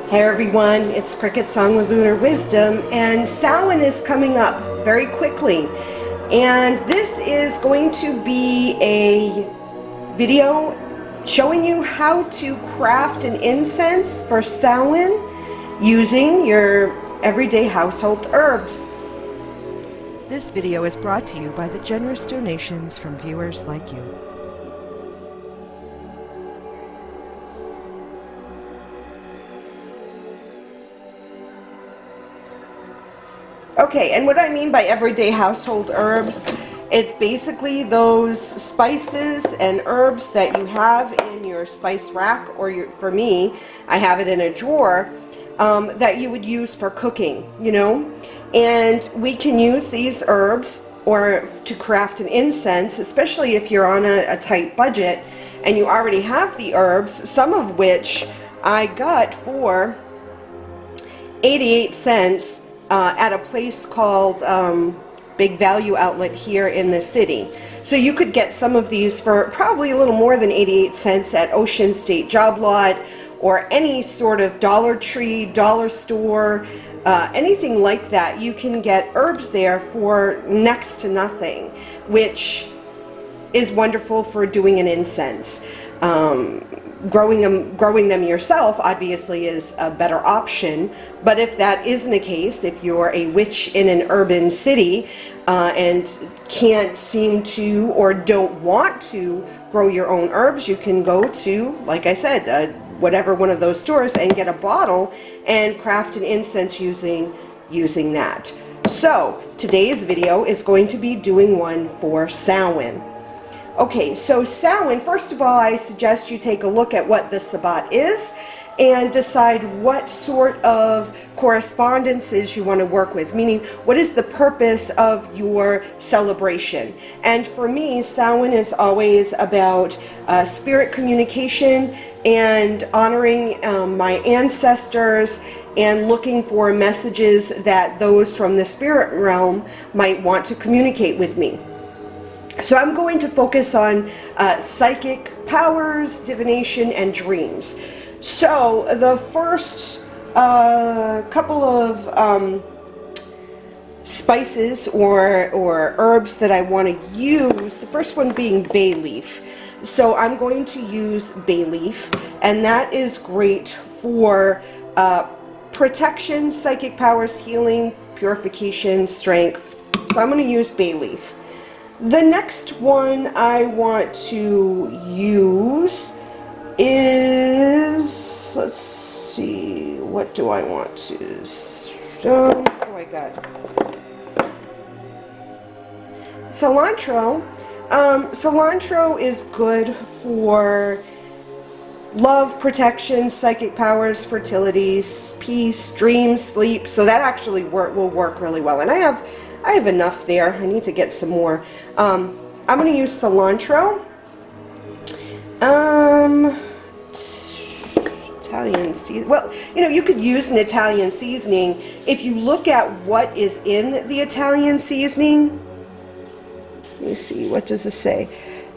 Hey everyone, it's CricketSong with Lunar Wisdom, and Samhain is coming up very quickly. And this is going to be a video showing you how to craft an incense for Samhain using your everyday household herbs. This video is brought to you by the generous donations from viewers like you. Okay, and what I mean by everyday household herbs, it's basically those spices and herbs that you have in your spice rack, or for me, I have it in a drawer, that you would use for cooking, you know? And we can use these herbs or to craft an incense, especially if you're on a tight budget and you already have the herbs, some of which I got for 88 cents at a place called Big Value Outlet here in the city. So you could get some of these for probably a little more than 88 cents at Ocean State Job Lot or any sort of Dollar Tree, dollar store, anything like that. You can get herbs there for next to nothing, which is wonderful for doing an incense. Growing them yourself obviously is a better option, but if that isn't the case, if you're a witch in an urban city and can't seem to or don't want to grow your own herbs, you can go to, like I said, whatever one of those stores and get a bottle and craft an incense using that. So today's video is going to be doing one for Samhain. Okay, so Samhain, first of all, I suggest you take a look at what the Sabbat is and decide what sort of correspondences you want to work with, meaning what is the purpose of your celebration. And for me, Samhain is always about spirit communication and honoring my ancestors and looking for messages that those from the spirit realm might want to communicate with me. So I'm going to focus on psychic powers, divination, and dreams. So the first couple of spices or herbs that I want to use, the first one being bay leaf. So I'm going to use bay leaf, and that is great for protection, psychic powers, healing, purification, strength. So I'm going to use bay leaf. The next one I want to use is, let's see, what do I want to, what do I got? Cilantro. Cilantro is good for love, protection, psychic powers, fertility, peace, dreams, sleep. So that actually will work really well. And I have enough there. I need to get some more. I'm going to use cilantro. Italian seasoning. Well, you know, you could use an Italian seasoning. If you look at what is in the Italian seasoning, let me see, what does it say?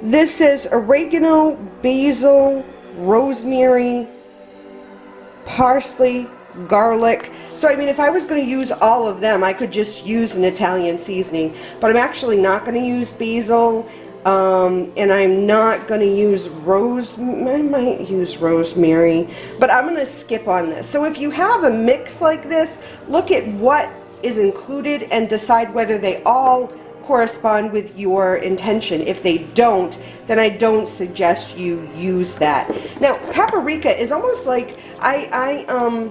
This says oregano, basil, rosemary, parsley, garlic. So I mean, if I was going to use all of them, I could just use an Italian seasoning, but I'm actually not going to use basil, and I'm not going to use I might use rosemary, but I'm going to skip on this. So if you have a mix like this, look at what is included and decide whether they all correspond with your intention. If they don't, then I don't suggest you use that. Now, paprika is almost like, I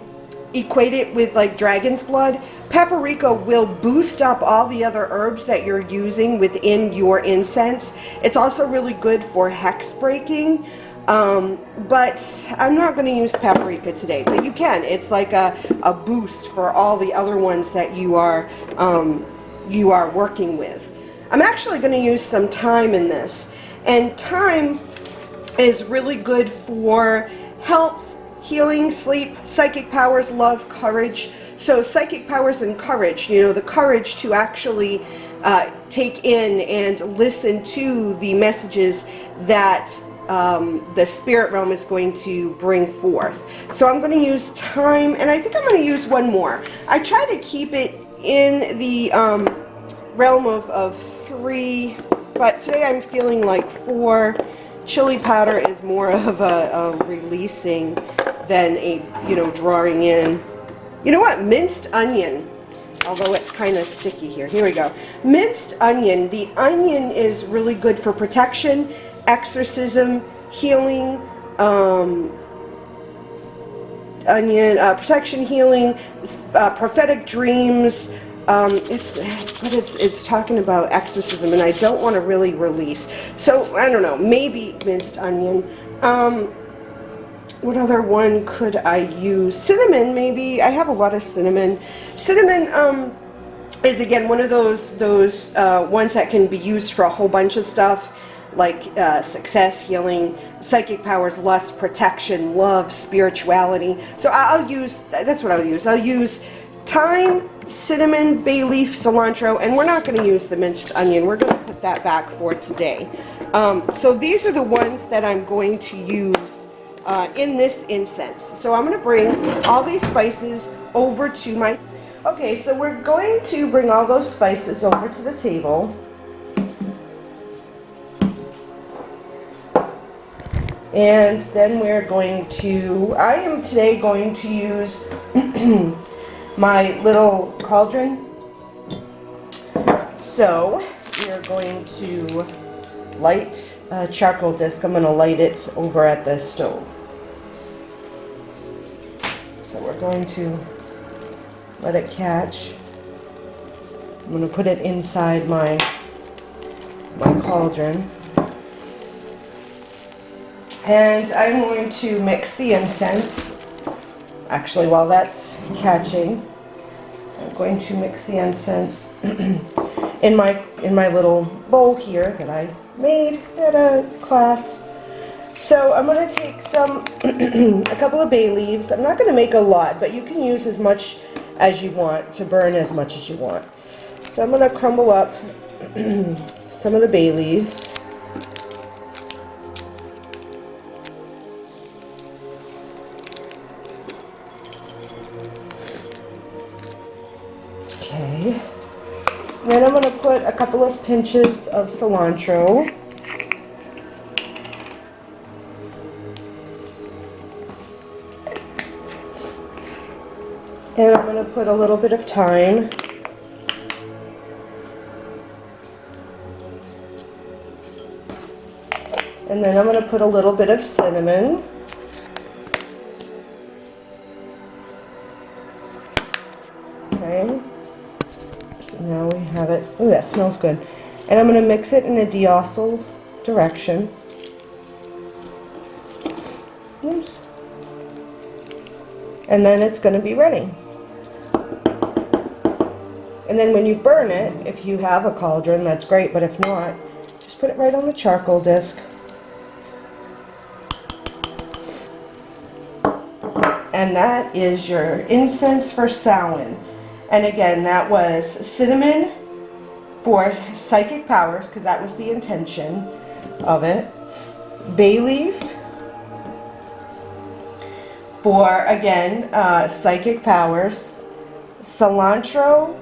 equate it with like dragon's blood. Paprika will boost up all the other herbs that you're using within your incense. It's also really good for hex breaking, but I'm not going to use paprika today, but you can. It's like a boost for all the other ones that you are working with. I'm actually going to use some thyme in this, and thyme is really good for health, healing, sleep, psychic powers, love, courage. So psychic powers and courage, you know, the courage to actually take in and listen to the messages that the spirit realm is going to bring forth. So I'm going to use time, and I think I'm going to use one more. I try to keep it in the realm of 3, but today I'm feeling like 4. Chili powder is more of a releasing than a, drawing in. You know what? Minced onion. Although it's kind of sticky here. Here we go. Minced onion. The onion is really good for protection, exorcism, healing, protection, healing, prophetic dreams. It's talking about exorcism, and I don't want to really release. So I don't know. Maybe minced onion. What other one could I use? Cinnamon, maybe. I have a lot of cinnamon. Cinnamon is again one of those ones that can be used for a whole bunch of stuff, like success, healing, psychic powers, lust, protection, love, spirituality. So that's what I'll use. I'll use thyme, cinnamon, bay leaf, cilantro, and we're not going to use the minced onion. We're going to put that back for today. So these are the ones that I'm going to use in this incense. So I'm going to bring all these spices over to my... Okay, so we're going to bring all those spices over to the table. And then we're going to... I am today going to use my little cauldron. So we are going to light a charcoal disc. I'm going to light it over at the stove. So we're going to let it catch. I'm going to put it inside my cauldron. And I'm going to mix the incense. Actually, while that's catching, I'm going to mix the incense in my little bowl here that I made at a class. So I'm going to take a couple of bay leaves. I'm not going to make a lot, but you can use as much as you want to burn as much as you want. So I'm going to crumble up some of the bay leaves. Okay. Then I'm going to put a couple of pinches of cilantro. And I'm going to put a little bit of thyme. And then I'm going to put a little bit of cinnamon. Okay. So now we have it. Oh, that smells good. And I'm going to mix it in a deosyl direction. Oops. And then it's going to be ready. And then when you burn it, if you have a cauldron, that's great, but if not, just put it right on the charcoal disc. And that is your incense for Samhain. And again, that was cinnamon for psychic powers, because that was the intention of it. Bay leaf for, again, psychic powers. Cilantro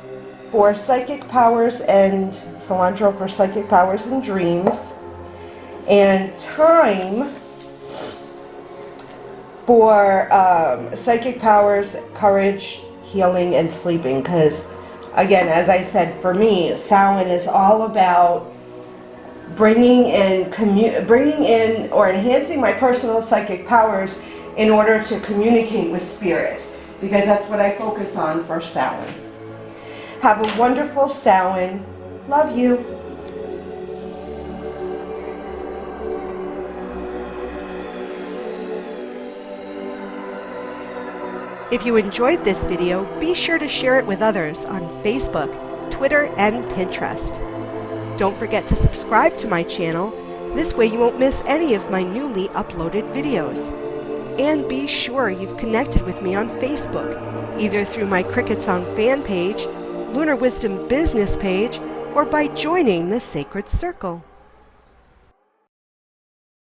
for psychic powers and dreams. And thyme for psychic powers, courage, healing, and sleeping. Because, again, as I said, for me, Samhain is all about bringing in or enhancing my personal psychic powers in order to communicate with spirit, because that's what I focus on for Samhain. Have a wonderful Samhain. Love you. If you enjoyed this video, be sure to share it with others on Facebook, Twitter, and Pinterest. Don't forget to subscribe to my channel. This way you won't miss any of my newly uploaded videos. And be sure you've connected with me on Facebook, either through my CricketSong fan page, Lunar Wisdom business page, or by joining the Sacred Circle.